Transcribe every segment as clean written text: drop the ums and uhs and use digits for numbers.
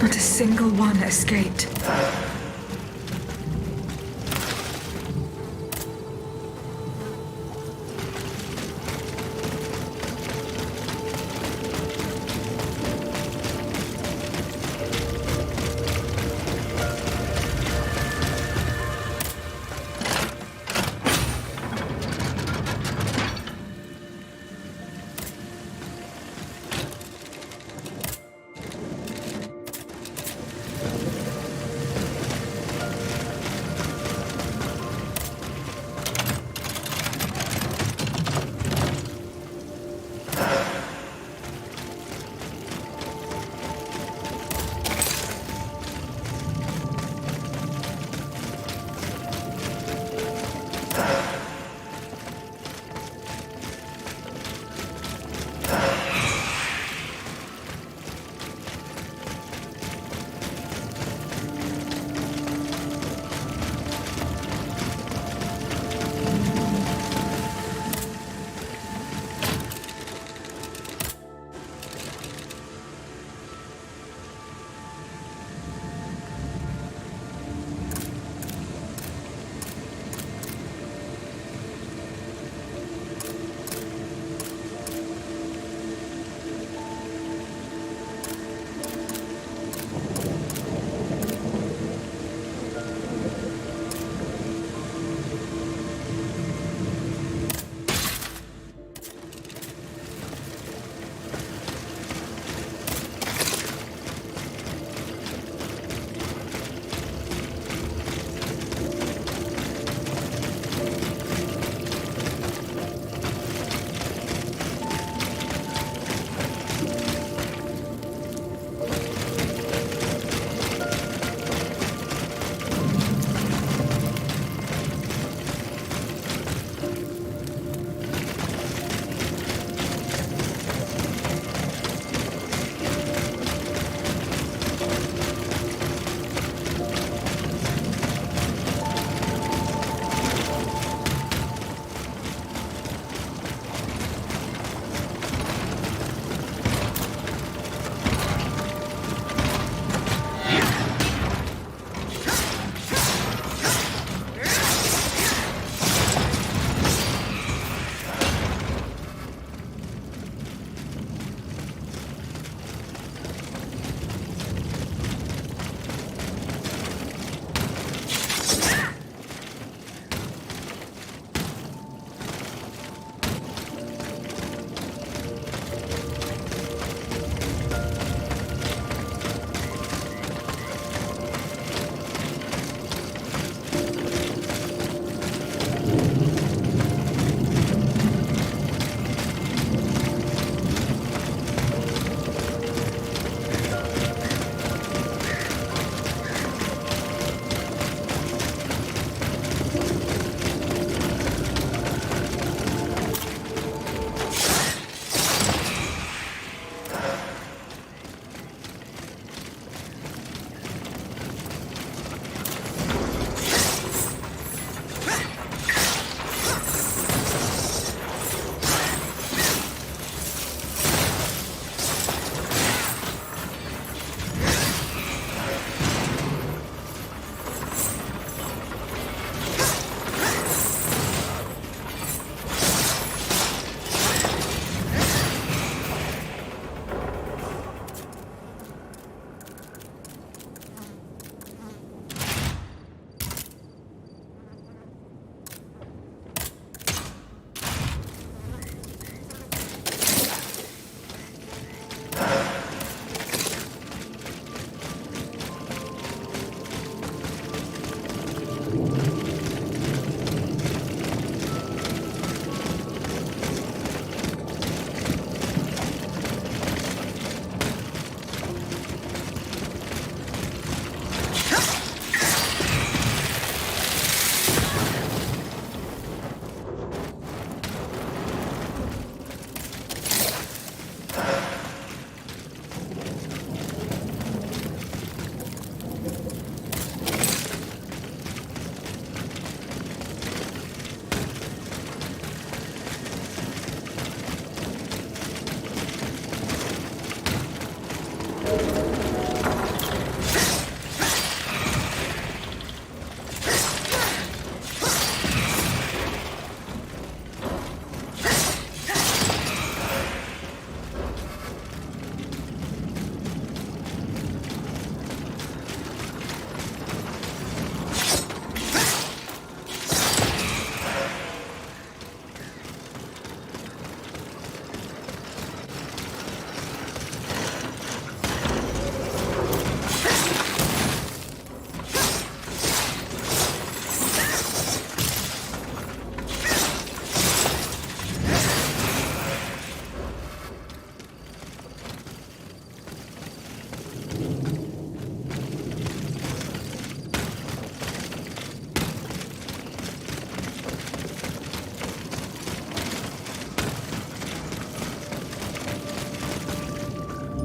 Not a single one escaped.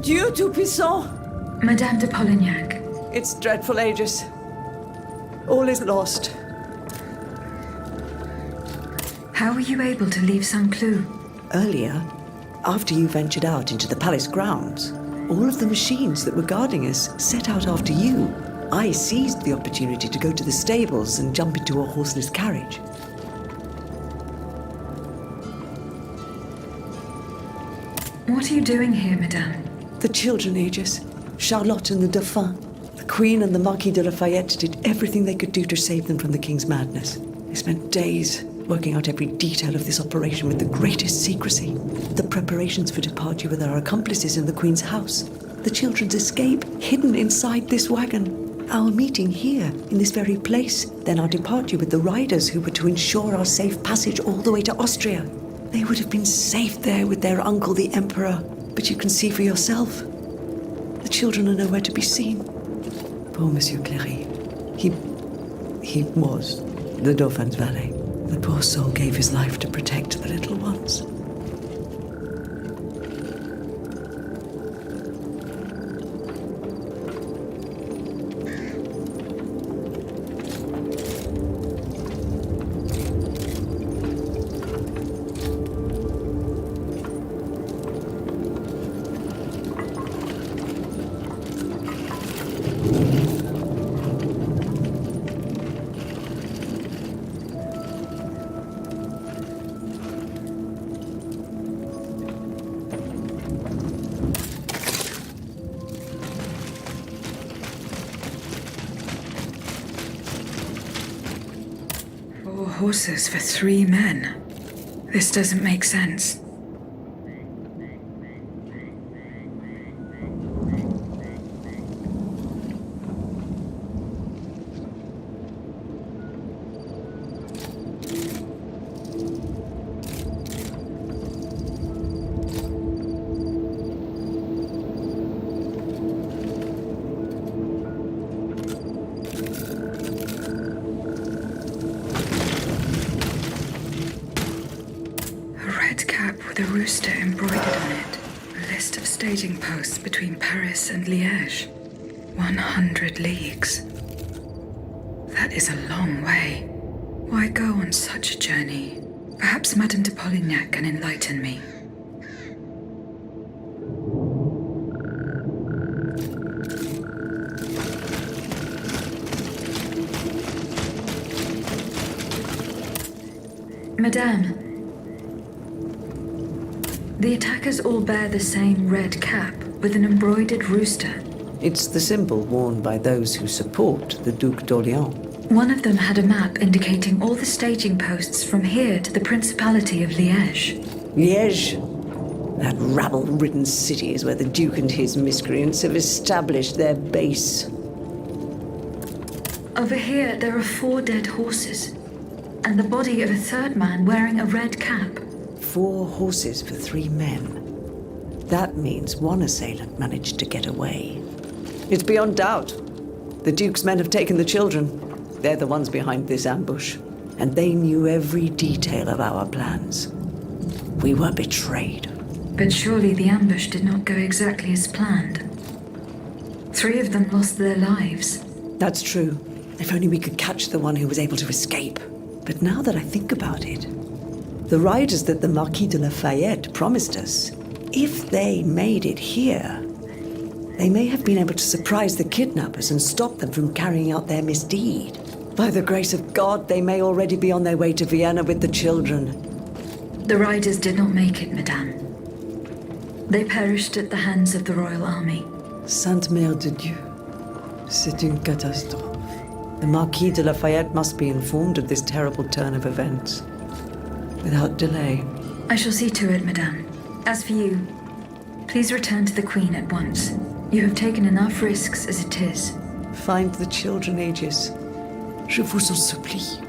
Dieu Tout-Puissant! Madame de Polignac. It's dreadful, Aegis. All is lost. How were you able to leave St. Cloud? Earlier, after you ventured out into the palace grounds, all of the machines that were guarding us set out after you. I seized the opportunity to go to the stables and jump into a horseless carriage. What are you doing here, Madame? The children, Aegis. Charlotte and the Dauphin. The Queen and the Marquis de Lafayette did everything they could do to save them from the King's madness. They spent days working out every detail of this operation with the greatest secrecy. The preparations for departure with our accomplices in the Queen's house. The children's escape, hidden inside this wagon. Our meeting here, in this very place. Then our departure with the riders who were to ensure our safe passage all the way to Austria. They would have been safe there with their uncle, the Emperor. But you can see for yourself. The children are nowhere to be seen. Poor Monsieur Cléry. He was the Dauphin's valet. The poor soul gave his life to protect the little ones. Horses for 3 men. This doesn't make sense. With a rooster embroidered on it. A list of staging posts between Paris and Liège. 100 leagues. That is a long way. Why go on such a journey? Perhaps Madame de Polignac can enlighten me. Madame. The attackers all bear the same red cap with an embroidered rooster. It's the symbol worn by those who support the Duc d'Orléans. One of them had a map indicating all the staging posts from here to the Principality of Liège. Liège? That rabble-ridden city is where the Duke and his miscreants have established their base. Over here, there are 4 dead horses, and the body of a 3rd man wearing a red cap. 4 horses for 3 men. That means one assailant managed to get away. It's beyond doubt. The Duke's men have taken the children. They're the ones behind this ambush. And they knew every detail of our plans. We were betrayed. But surely the ambush did not go exactly as planned. 3 of them lost their lives. That's true. If only we could catch the one who was able to escape. But now that I think about it, the riders that the Marquis de Lafayette promised us, if they made it here, they may have been able to surprise the kidnappers and stop them from carrying out their misdeed. By the grace of God, they may already be on their way to Vienna with the children. The riders did not make it, Madame. They perished at the hands of the royal army. Sainte Mère de Dieu, c'est une catastrophe. The Marquis de Lafayette must be informed of this terrible turn of events. Without delay. I shall see to it, Madame. As for you, please return to the Queen at once. You have taken enough risks as it is. Find the children, Aegis. Je vous en supplie.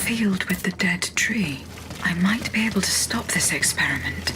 field with the dead tree. I might be able to stop this experiment.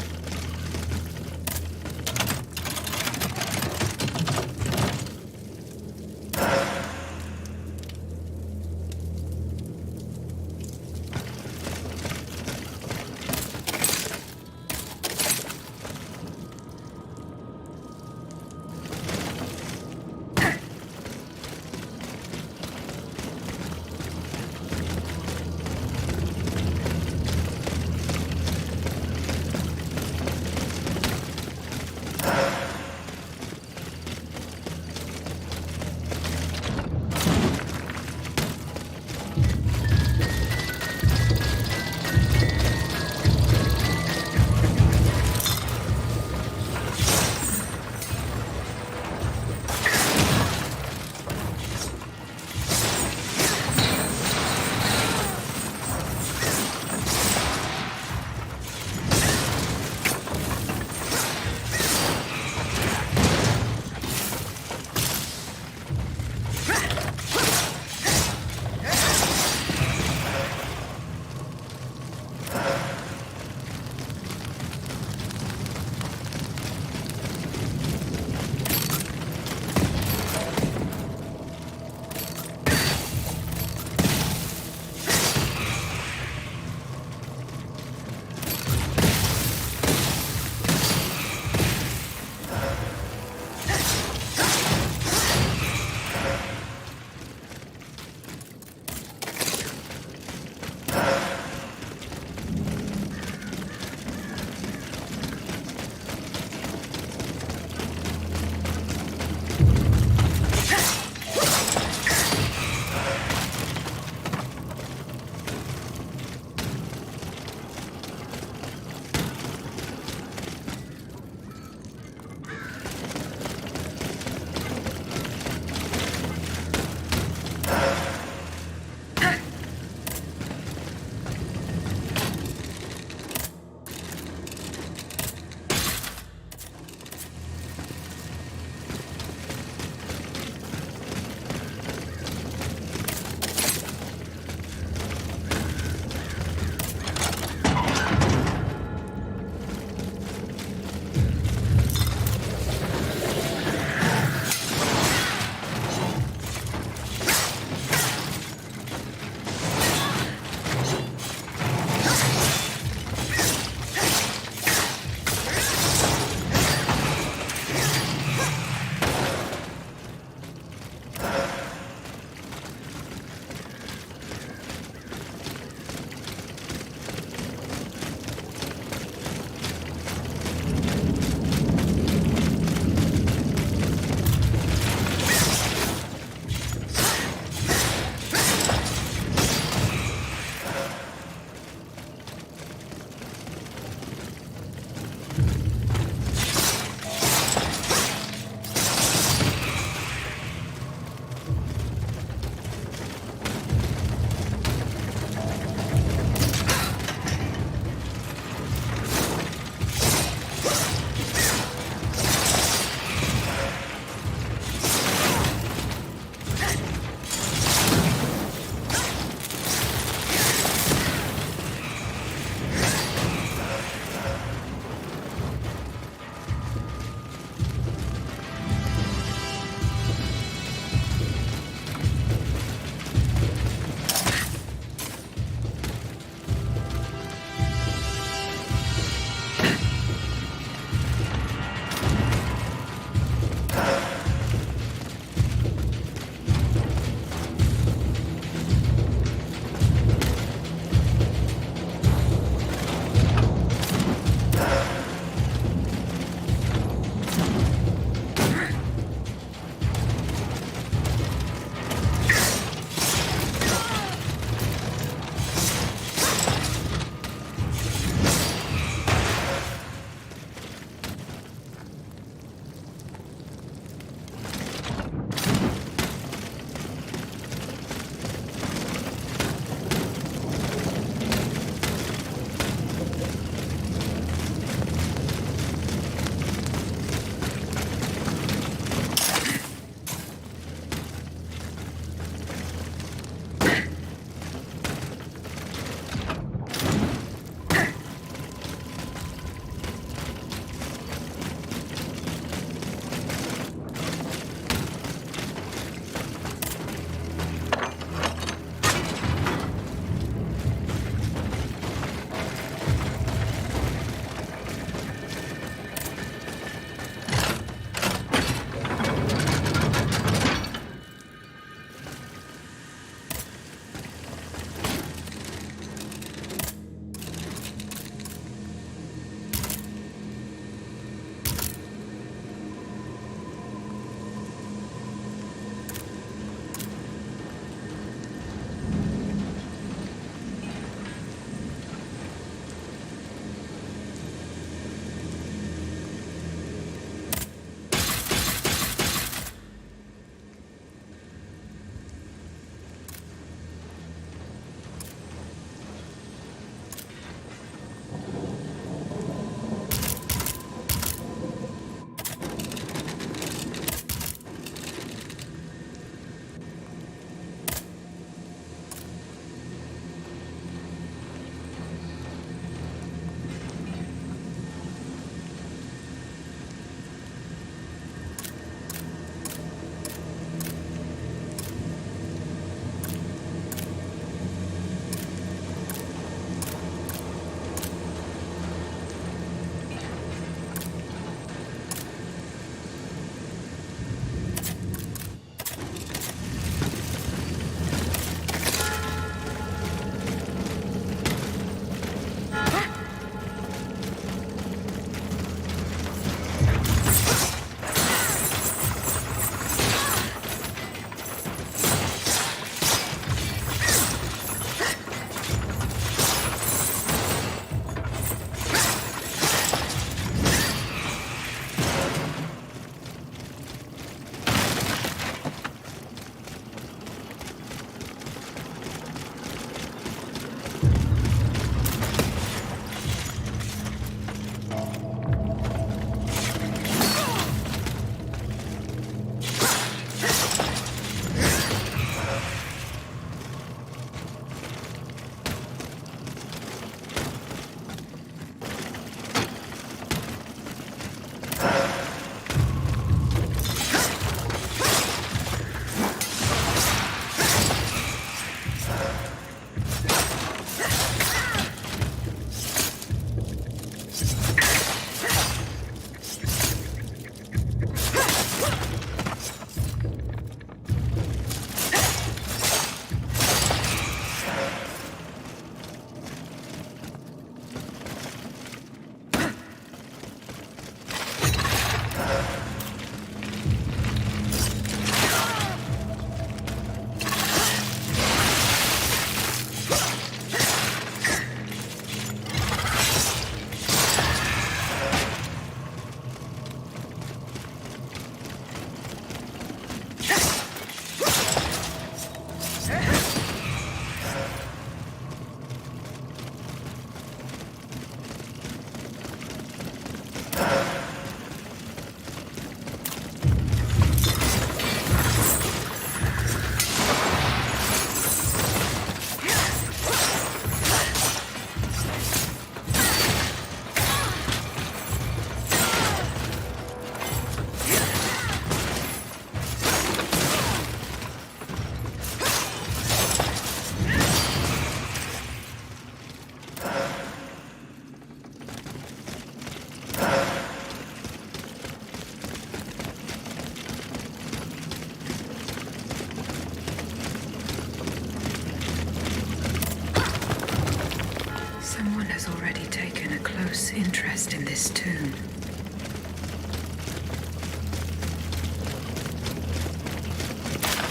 tomb.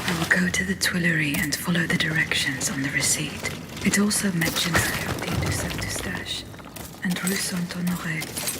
I will go to the Tuileries and follow the directions on the receipt. It also mentions Quartier du Saint-Eustache and Rue Saint-Honoré.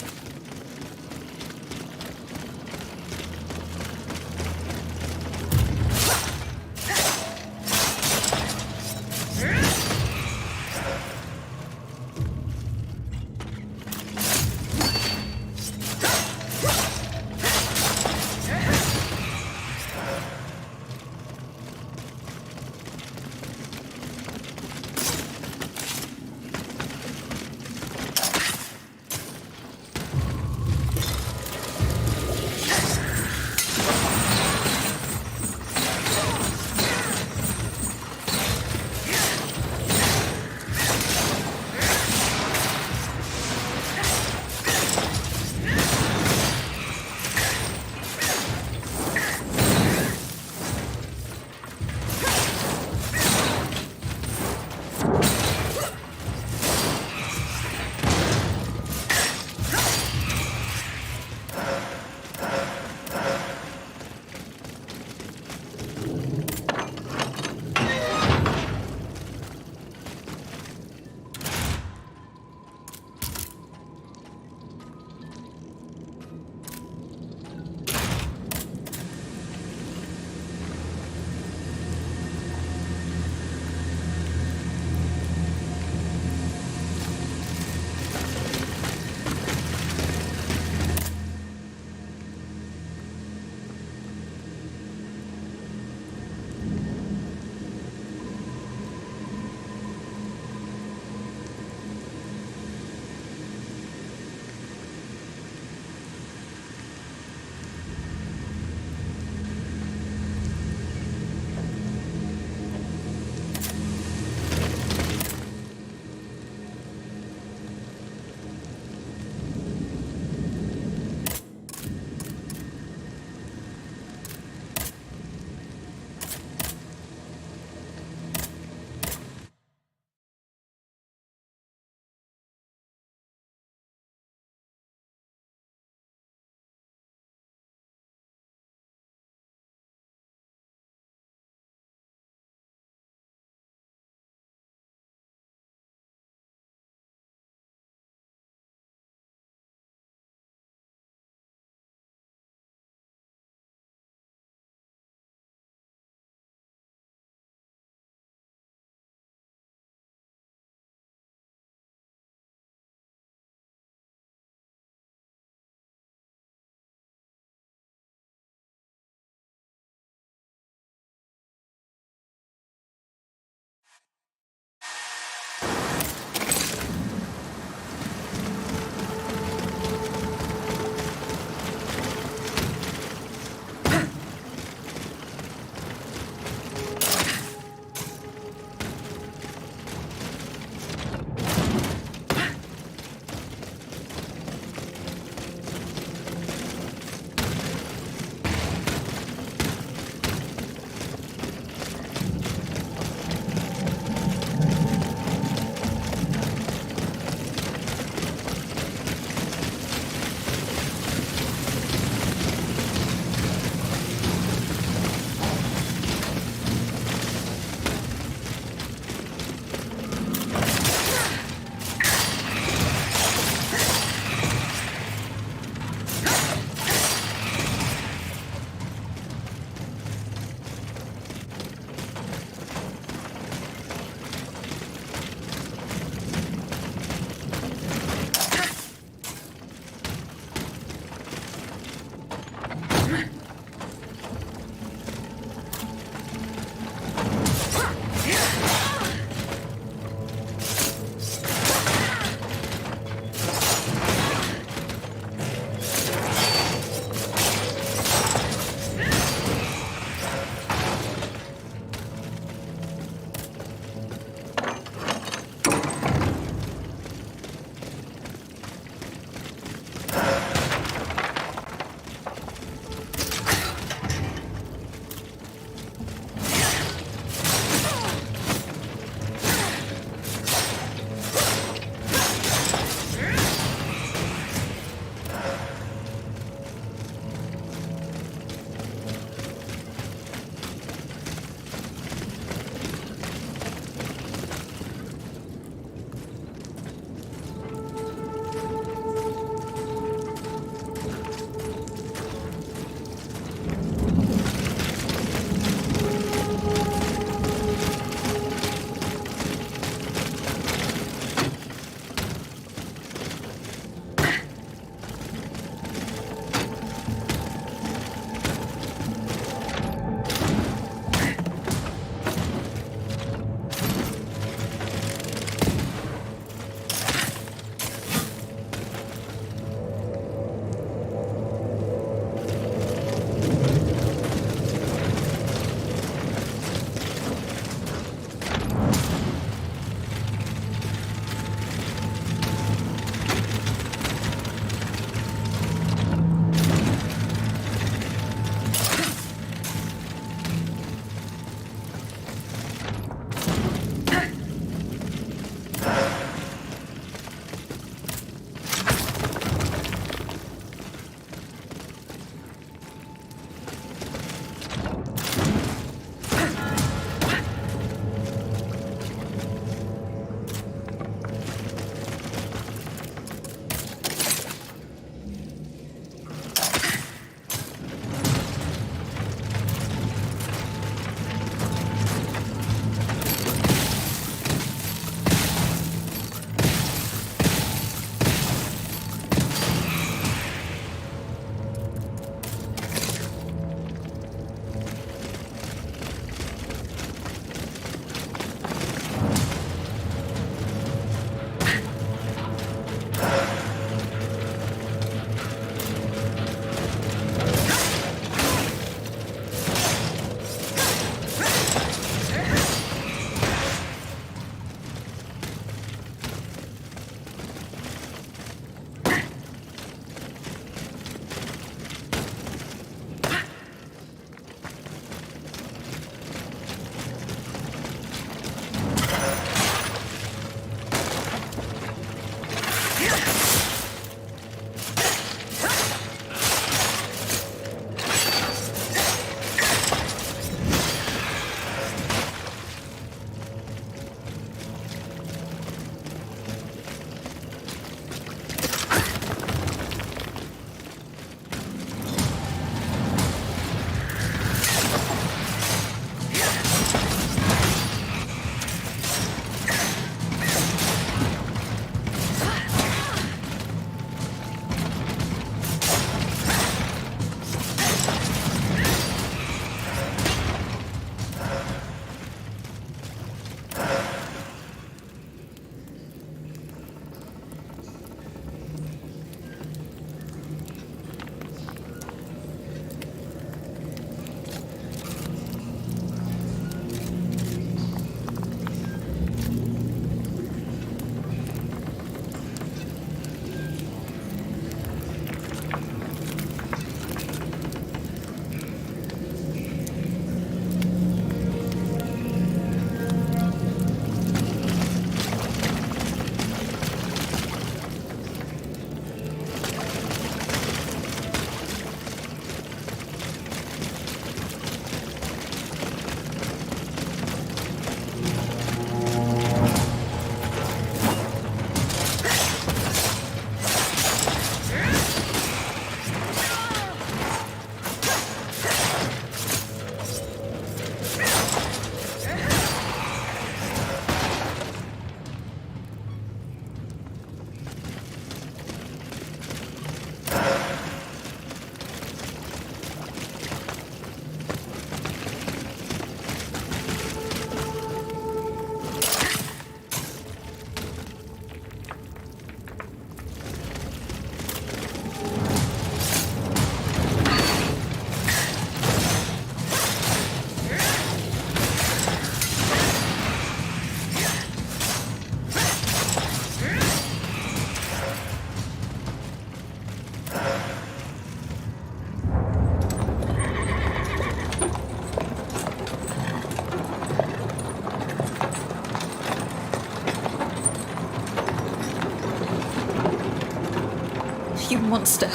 monster.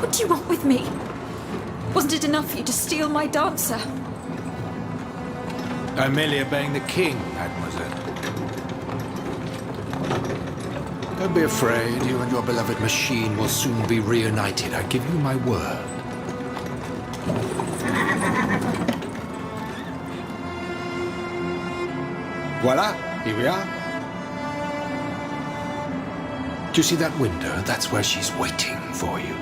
What do you want with me? Wasn't it enough for you to steal my dancer? I'm merely obeying the king, mademoiselle. Don't be afraid. You and your beloved machine will soon be reunited. I give you my word. Voila, here we are. Do you see that window? That's where she's waiting for you.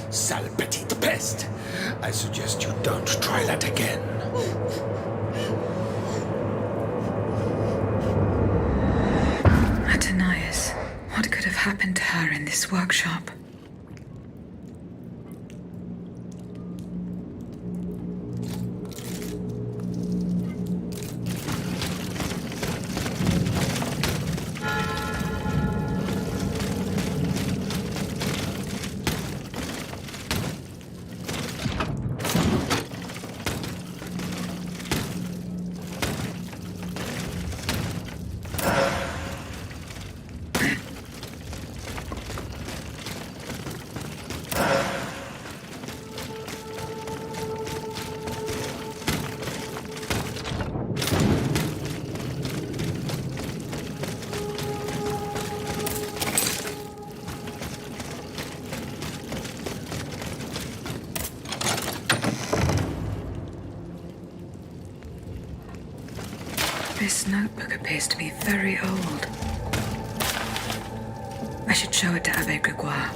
Sale petite peste. I suggest you don't try that again. Athenais, what could have happened to her in this workshop? This notebook appears to be very old. I should show it to Abbe Grégoire.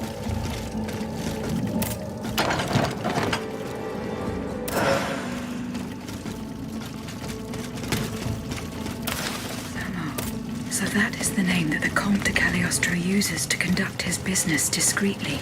So that is the name that the Comte de Cagliostro uses to conduct his business discreetly.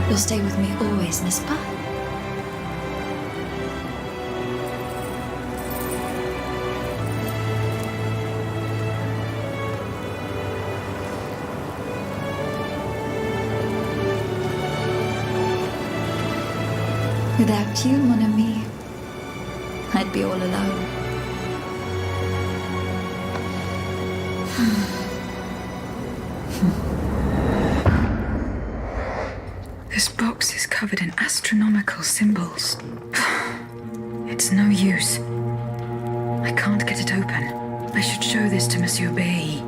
You'll stay with me always, n'est-ce pas? Without you, mon ami, I'd be all alone. This box is covered in astronomical symbols. It's no use. I can't get it open. I should show this to Monsieur B.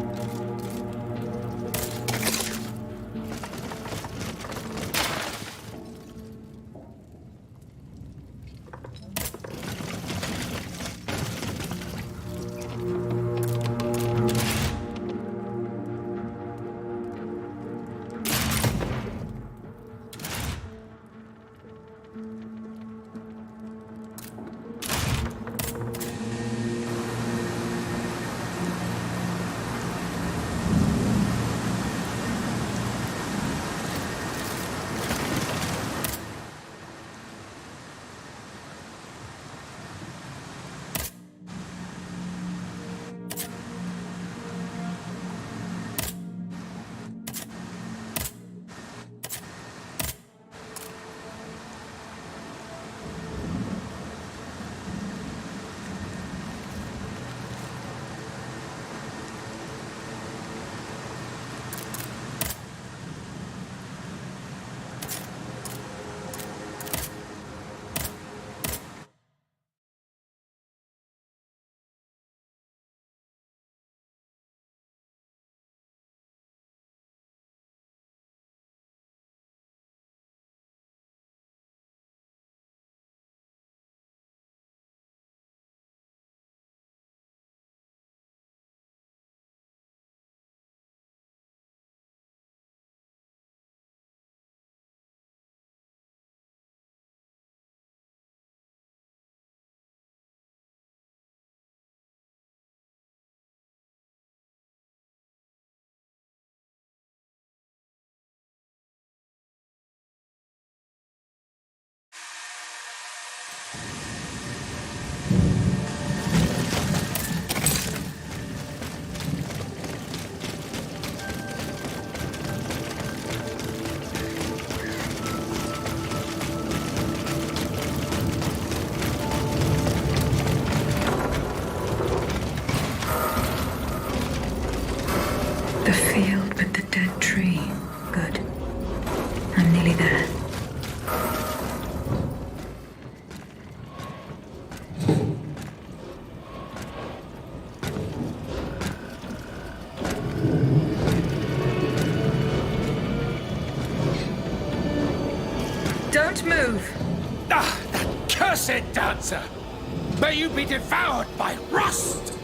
there. Don't move! Ah, that cursed dancer! May you be devoured by rust!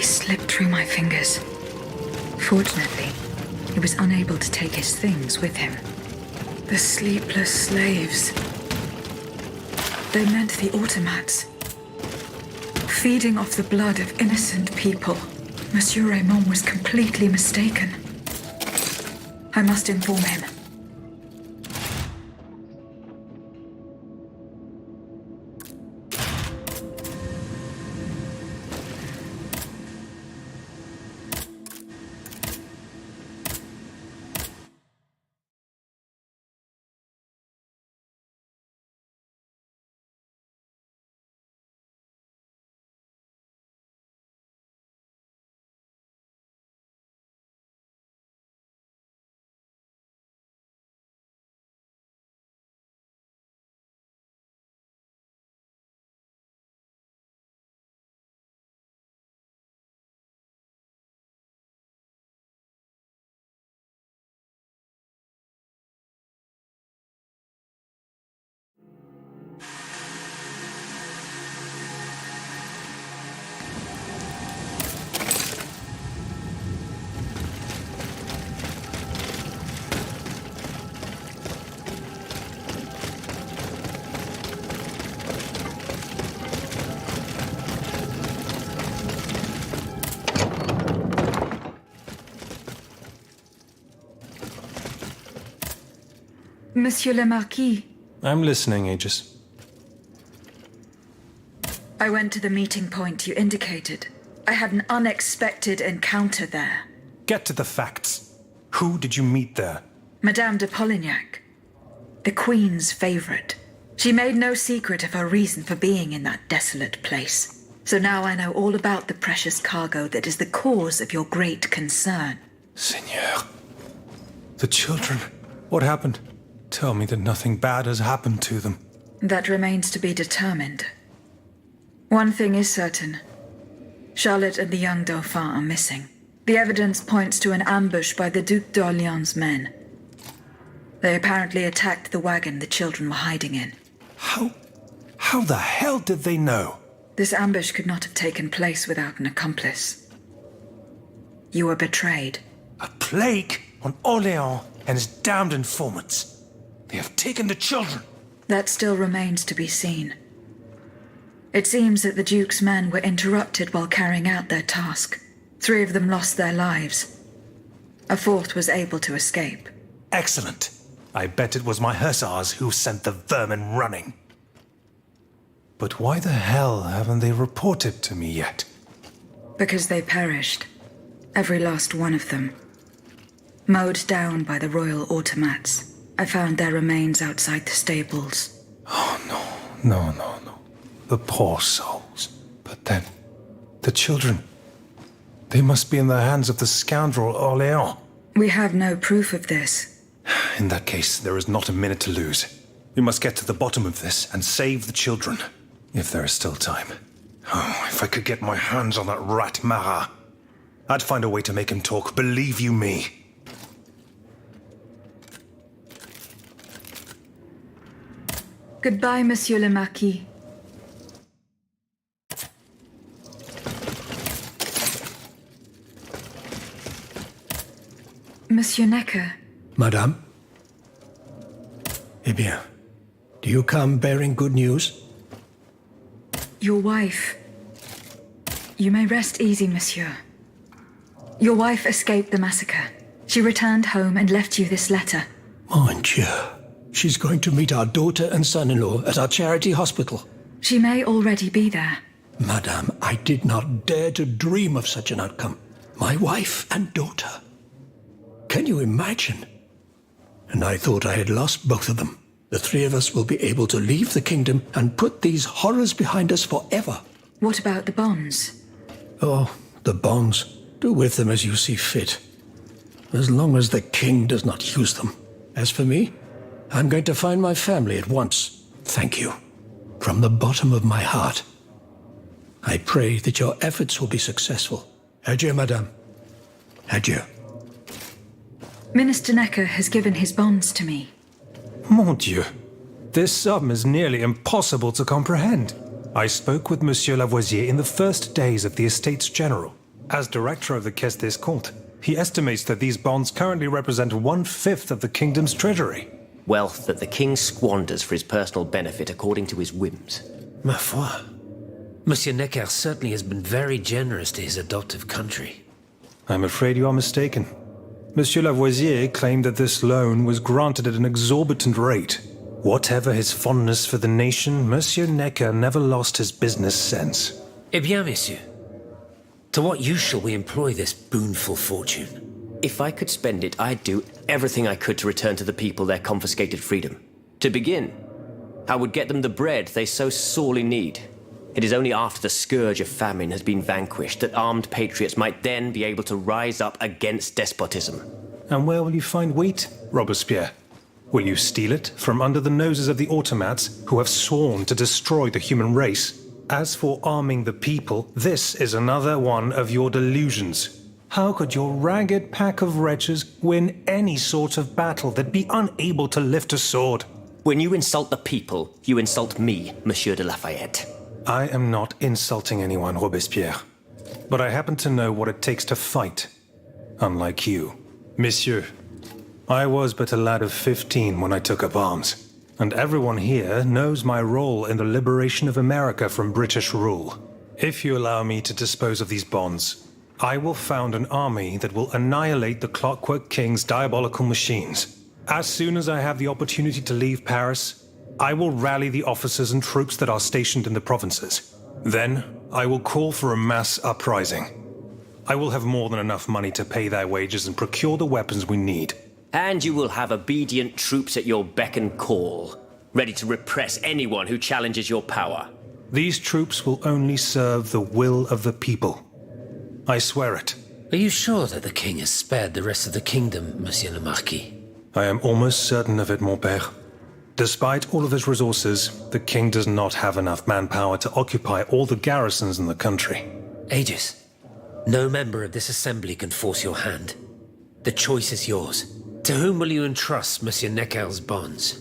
Slipped through my fingers. Fortunately, he was unable to take his things with him. The sleepless slaves. They meant the automats. Feeding off the blood of innocent people. Monsieur Raymond was completely mistaken. I must inform him. Monsieur le Marquis. I'm listening, Aegis. I went to the meeting point you indicated. I had an unexpected encounter there. Get to the facts. Who did you meet there? Madame de Polignac, the Queen's favorite. She made no secret of her reason for being in that desolate place. So now I know all about the precious cargo that is the cause of your great concern. Seigneur. The children. What happened? Tell me that nothing bad has happened to them. That remains to be determined. One thing is certain. Charlotte and the young Dauphin are missing. The evidence points to an ambush by the Duc d'Orléans' men. They apparently attacked the wagon the children were hiding in. How the hell did they know? This ambush could not have taken place without an accomplice. You were betrayed. A plague on Orléans and his damned informants. They have taken the children. That still remains to be seen. It seems that the Duke's men were interrupted while carrying out their task. 3 of them lost their lives. A 4th was able to escape. Excellent. I bet it was my hussars who sent the vermin running. But why the hell haven't they reported to me yet? Because they perished. Every last one of them. Mowed down by the royal automats. I found their remains outside the stables. Oh, no. The poor souls. But then, the children. They must be in the hands of the scoundrel Orléans. We have no proof of this. In that case, there is not a minute to lose. We must get to the bottom of this and save the children. If there is still time. Oh, if I could get my hands on that rat Marat. I'd find a way to make him talk, believe you me. Goodbye, Monsieur le Marquis. Monsieur Necker. Madame? Eh bien, do you come bearing good news? Your wife. You may rest easy, monsieur. Your wife escaped the massacre. She returned home and left you this letter. Mon Dieu. She's going to meet our daughter and son-in-law at our charity hospital. She may already be there. Madame, I did not dare to dream of such an outcome. My wife and daughter. Can you imagine? And I thought I had lost both of them. The 3 of us will be able to leave the kingdom and put these horrors behind us forever. What about the bonds? Oh, the bonds. Do with them as you see fit. As long as the king does not use them. As for me, I'm going to find my family at once. Thank you. From the bottom of my heart. I pray that your efforts will be successful. Adieu, madame. Adieu. Minister Necker has given his bonds to me. Mon Dieu. This sum is nearly impossible to comprehend. I spoke with Monsieur Lavoisier in the first days of the Estates General. As director of the Caisse d'Escompte, he estimates that these bonds currently represent 1/5 of the kingdom's treasury. Wealth that the king squanders for his personal benefit according to his whims. Ma foi. Monsieur Necker certainly has been very generous to his adoptive country. I'm afraid you are mistaken. Monsieur Lavoisier claimed that this loan was granted at an exorbitant rate. Whatever his fondness for the nation, Monsieur Necker never lost his business sense. Eh bien, messieurs. To what use shall we employ this boonful fortune? If I could spend it, I'd do everything I could to return to the people their confiscated freedom. To begin, I would get them the bread they so sorely need. It is only after the scourge of famine has been vanquished that armed patriots might then be able to rise up against despotism. And where will you find wheat, Robespierre? Will you steal it from under the noses of the automats who have sworn to destroy the human race? As for arming the people, this is another one of your delusions. How could your ragged pack of wretches win any sort of battle that'd be unable to lift a sword? When you insult the people, you insult me, Monsieur de Lafayette. I am not insulting anyone, Robespierre. But I happen to know what it takes to fight. Unlike you. Monsieur, I was but a lad of 15 when I took up arms. And everyone here knows my role in the liberation of America from British rule. If you allow me to dispose of these bonds, I will found an army that will annihilate the Clockwork King's diabolical machines. As soon as I have the opportunity to leave Paris, I will rally the officers and troops that are stationed in the provinces. Then, I will call for a mass uprising. I will have more than enough money to pay their wages and procure the weapons we need. And you will have obedient troops at your beck and call, ready to repress anyone who challenges your power. These troops will only serve the will of the people. I swear it. Are you sure that the king has spared the rest of the kingdom, Monsieur le Marquis? I am almost certain of it, mon père. Despite all of his resources, the king does not have enough manpower to occupy all the garrisons in the country. Aegis, no member of this assembly can force your hand. The choice is yours. To whom will you entrust Monsieur Necker's bonds?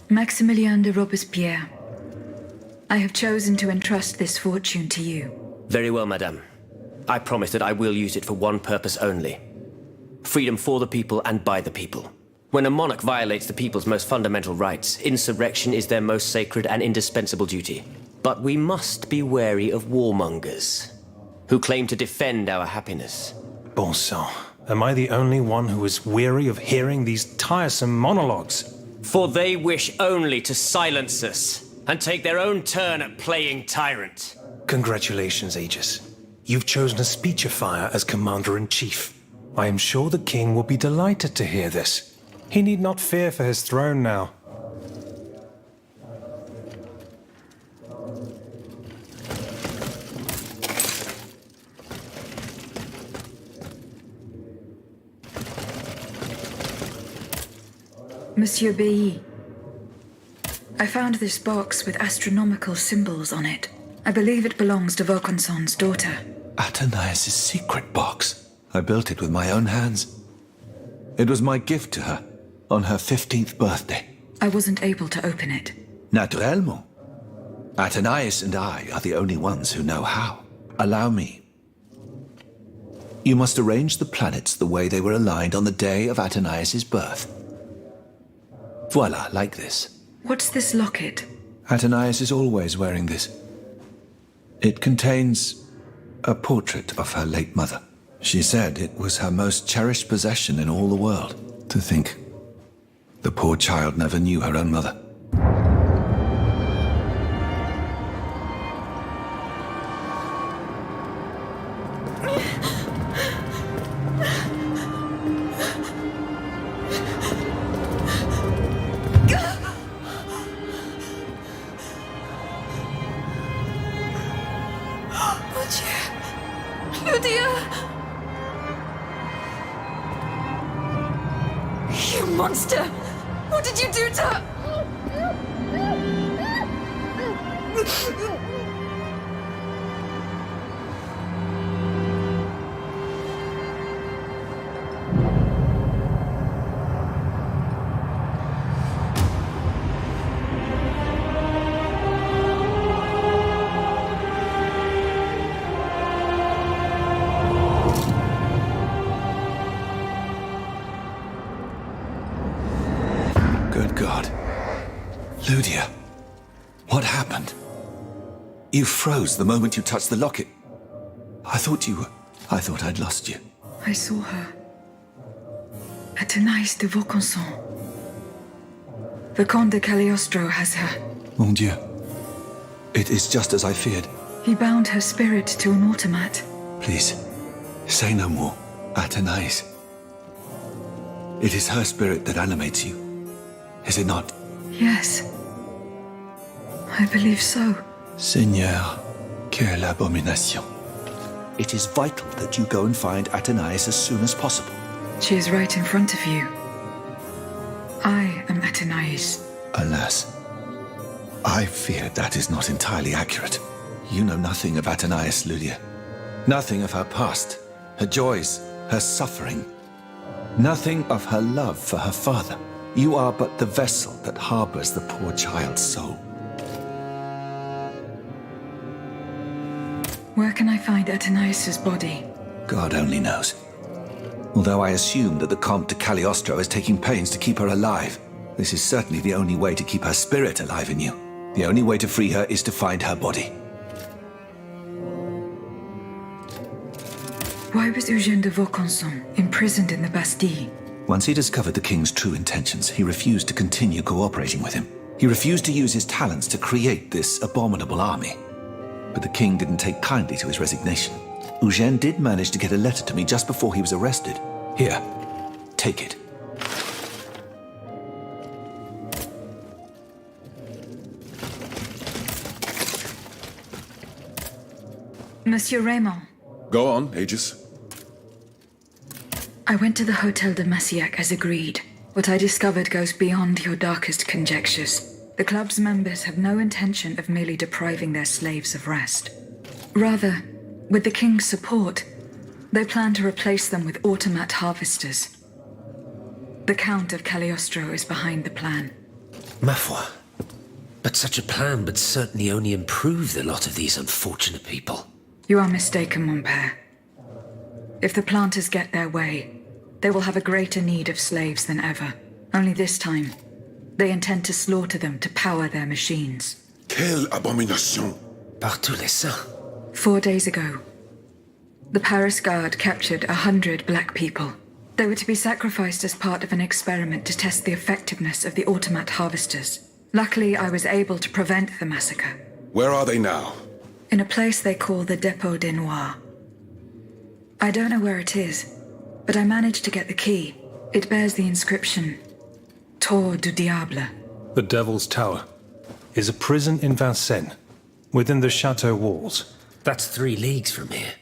Maximilien de Robespierre. I have chosen to entrust this fortune to you. Very well, madame. I promise that I will use it for one purpose only. Freedom for the people and by the people. When a monarch violates the people's most fundamental rights, insurrection is their most sacred and indispensable duty. But we must be wary of warmongers, who claim to defend our happiness. Bon sang, am I the only one who is weary of hearing these tiresome monologues? For they wish only to silence us, and take their own turn at playing tyrant. Congratulations, Aegis. You've chosen a speechifier as Commander-in-Chief. I am sure the king will be delighted to hear this. He need not fear for his throne now. Monsieur Bailly, I found this box with astronomical symbols on it. I believe it belongs to Vaucanson's daughter. Athénaïs' secret box. I built it with my own hands. It was my gift to her on her 15th birthday. I wasn't able to open it. Naturellement. Athénaïs and I are the only ones who know how. Allow me. You must arrange the planets the way they were aligned on the day of Athénaïs' birth. Voila, like this. What's this locket? Athénaïs is always wearing this. It contains a portrait of her late mother. She said it was her most cherished possession in all the world. To think, the poor child never knew her own mother. You monster! What did you do to her? Good God. Lydia, what happened? You froze the moment you touched the locket. I thought I'd lost you. I saw her. Athénaïs de Vaucanson. The Comte de Cagliostro has her. Mon Dieu. It is just as I feared. He bound her spirit to an automat. Please, say no more. Athénaïs. It is her spirit that animates you. Is it not? Yes. I believe so. Seigneur, quelle abomination. It is vital that you go and find Athénaïs as soon as possible. She is right in front of you. I am Athénaïs. Alas, I fear that is not entirely accurate. You know nothing of Athénaïs, Lydia. Nothing of her past, her joys, her suffering. Nothing of her love for her father. You are but the vessel that harbors the poor child's soul. Where can I find Athénaïs' body? God only knows. Although I assume that the Comte de Cagliostro is taking pains to keep her alive, this is certainly the only way to keep her spirit alive in you. The only way to free her is to find her body. Why was Eugène de Vaucanson imprisoned in the Bastille? Once he discovered the king's true intentions, he refused to continue cooperating with him. He refused to use his talents to create this abominable army. But the king didn't take kindly to his resignation. Eugène did manage to get a letter to me just before he was arrested. Here, take it. Monsieur Raymond. Go on, Aegis. I went to the Hotel de Massiac as agreed. What I discovered goes beyond your darkest conjectures. The club's members have no intention of merely depriving their slaves of rest. Rather, with the king's support, they plan to replace them with automat harvesters. The Count of Cagliostro is behind the plan. Ma foi. But such a plan would certainly only improve the lot of these unfortunate people. You are mistaken, mon père. If the planters get their way, they will have a greater need of slaves than ever. Only this time, they intend to slaughter them to power their machines. Quelle abomination! Par tous les saints. 4 days ago, the Paris Guard captured 100 black people. They were to be sacrificed as part of an experiment to test the effectiveness of the automat harvesters. Luckily, I was able to prevent the massacre. Where are they now? In a place they call the Dépôt des Noirs. I don't know where it is, but I managed to get the key. It bears the inscription, Tour du Diable. The Devil's Tower is a prison in Vincennes, within the chateau walls. That's 3 leagues from here.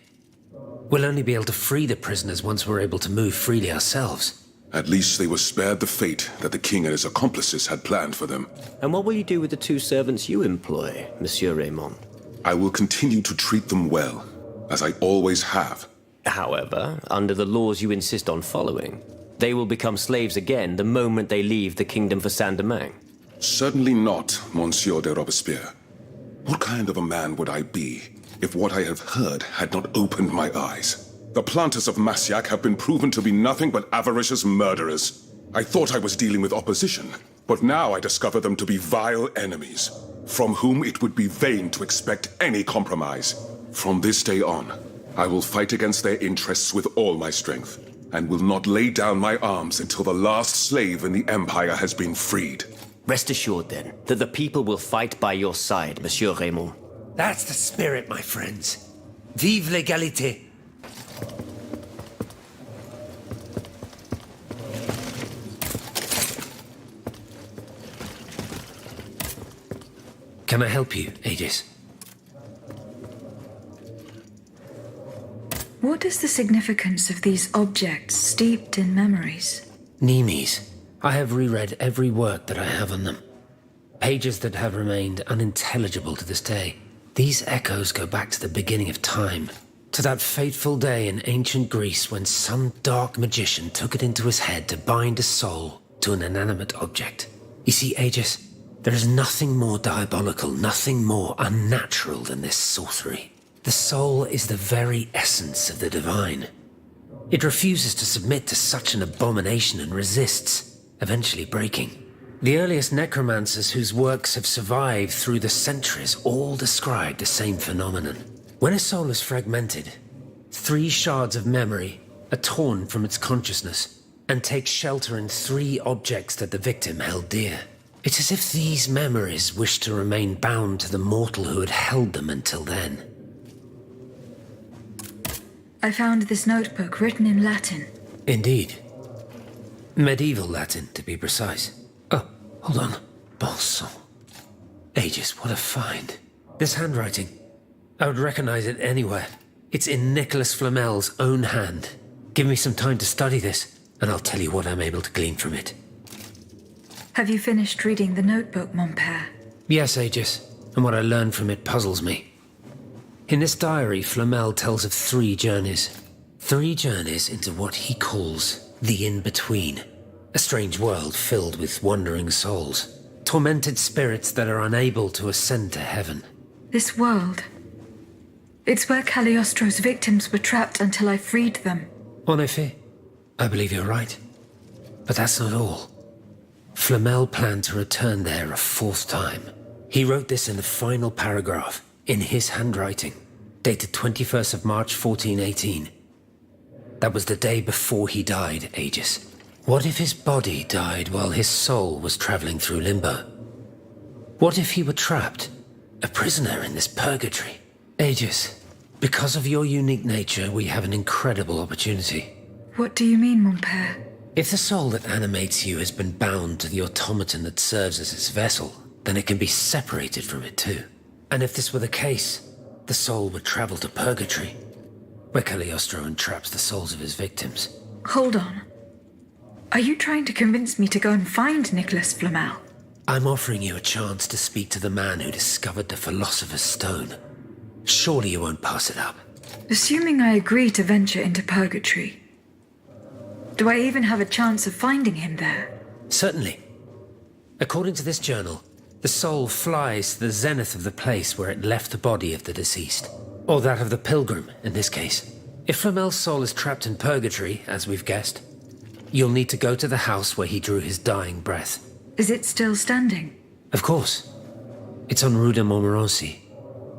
We'll only be able to free the prisoners once we're able to move freely ourselves. At least they were spared the fate that the king and his accomplices had planned for them. And what will you do with the 2 servants you employ, Monsieur Raymond? I will continue to treat them well, as I always have. However, under the laws you insist on following, they will become slaves again the moment they leave the kingdom for Saint-Domingue. Certainly not, Monsieur de Robespierre. What kind of a man would I be if what I have heard had not opened my eyes? The planters of Massiac have been proven to be nothing but avaricious murderers. I thought I was dealing with opposition, but now I discover them to be vile enemies, from whom it would be vain to expect any compromise. From this day on, I will fight against their interests with all my strength, and will not lay down my arms until the last slave in the Empire has been freed. Rest assured, then, that the people will fight by your side, Monsieur Raymond. That's the spirit, my friends. Vive l'égalité! Can I help you, Aegis? What is the significance of these objects steeped in memories? Nemes. I have reread every work that I have on them. Pages that have remained unintelligible to this day. These echoes go back to the beginning of time, to that fateful day in ancient Greece when some dark magician took it into his head to bind a soul to an inanimate object. You see, Aegis, there is nothing more diabolical, nothing more unnatural than this sorcery. The soul is the very essence of the divine. It refuses to submit to such an abomination and resists, eventually breaking. The earliest necromancers whose works have survived through the centuries all describe the same phenomenon. When a soul is fragmented, 3 shards of memory are torn from its consciousness and take shelter in 3 objects that the victim held dear. It's as if these memories wished to remain bound to the mortal who had held them until then. I found this notebook written in Latin. Indeed. Medieval Latin, to be precise. Oh, hold on. Bon sang. Aegis, what a find. This handwriting. I would recognize it anywhere. It's in Nicholas Flamel's own hand. Give me some time to study this, and I'll tell you what I'm able to glean from it. Have you finished reading the notebook, mon père? Yes, Aegis, and what I learned from it puzzles me. In this diary, Flamel tells of 3 journeys. 3 journeys into what he calls the in-between. A strange world filled with wandering souls. Tormented spirits that are unable to ascend to heaven. This world. It's where Cagliostro's victims were trapped until I freed them. En effet, I believe you're right. But that's not all. Flamel planned to return there a 4th time. He wrote this in the final paragraph, in his handwriting, dated 21st of March 1418. That was the day before he died, Aegis. What if his body died while his soul was traveling through limbo? What if he were trapped, a prisoner in this purgatory? Aegis, because of your unique nature, we have an incredible opportunity. What do you mean, mon père? If the soul that animates you has been bound to the automaton that serves as its vessel, then it can be separated from it too. And if this were the case, the soul would travel to purgatory, where Cagliostro entraps the souls of his victims. Hold on. Are you trying to convince me to go and find Nicholas Flamel? I'm offering you a chance to speak to the man who discovered the Philosopher's Stone. Surely you won't pass it up. Assuming I agree to venture into purgatory, do I even have a chance of finding him there? Certainly. According to this journal, the soul flies to the zenith of the place where it left the body of the deceased. Or that of the pilgrim, in this case. If Flamel's soul is trapped in purgatory, as we've guessed, you'll need to go to the house where he drew his dying breath. Is it still standing? Of course. It's on Rue de Montmorency,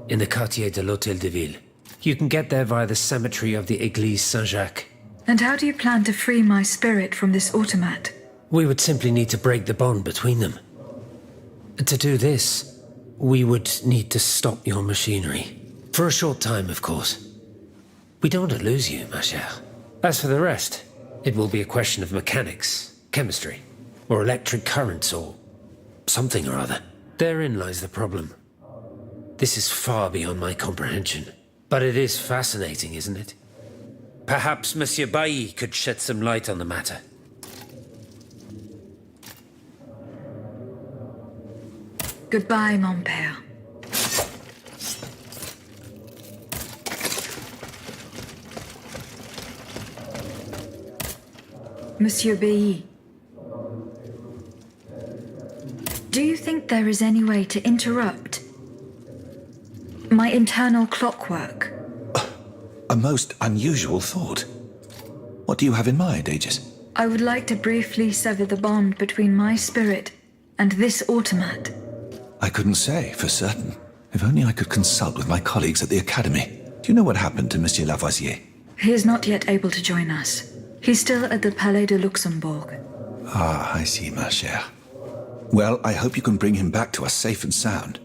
in the quartier de l'Hôtel de Ville. You can get there via the cemetery of the Église Saint-Jacques. And how do you plan to free my spirit from this automat? We would simply need to break the bond between them. To do this, we would need to stop your machinery. For a short time, of course. We don't want to lose you, ma chère. As for the rest, it will be a question of mechanics, chemistry, or electric currents, or something or other. Therein lies the problem. This is far beyond my comprehension. But it is fascinating, isn't it? Perhaps Monsieur Bailly could shed some light on the matter. Goodbye, mon père. Monsieur Bailly. Do you think there is any way to interrupt my internal clockwork? A most unusual thought. What do you have in mind, Aegis? I would like to briefly sever the bond between my spirit and this automat. I couldn't say for certain. If only I could consult with my colleagues at the Academy. Do you know what happened to Monsieur Lavoisier? He is not yet able to join us. He's still at the Palais de Luxembourg. Ah, I see, ma chère. Well, I hope you can bring him back to us safe and sound.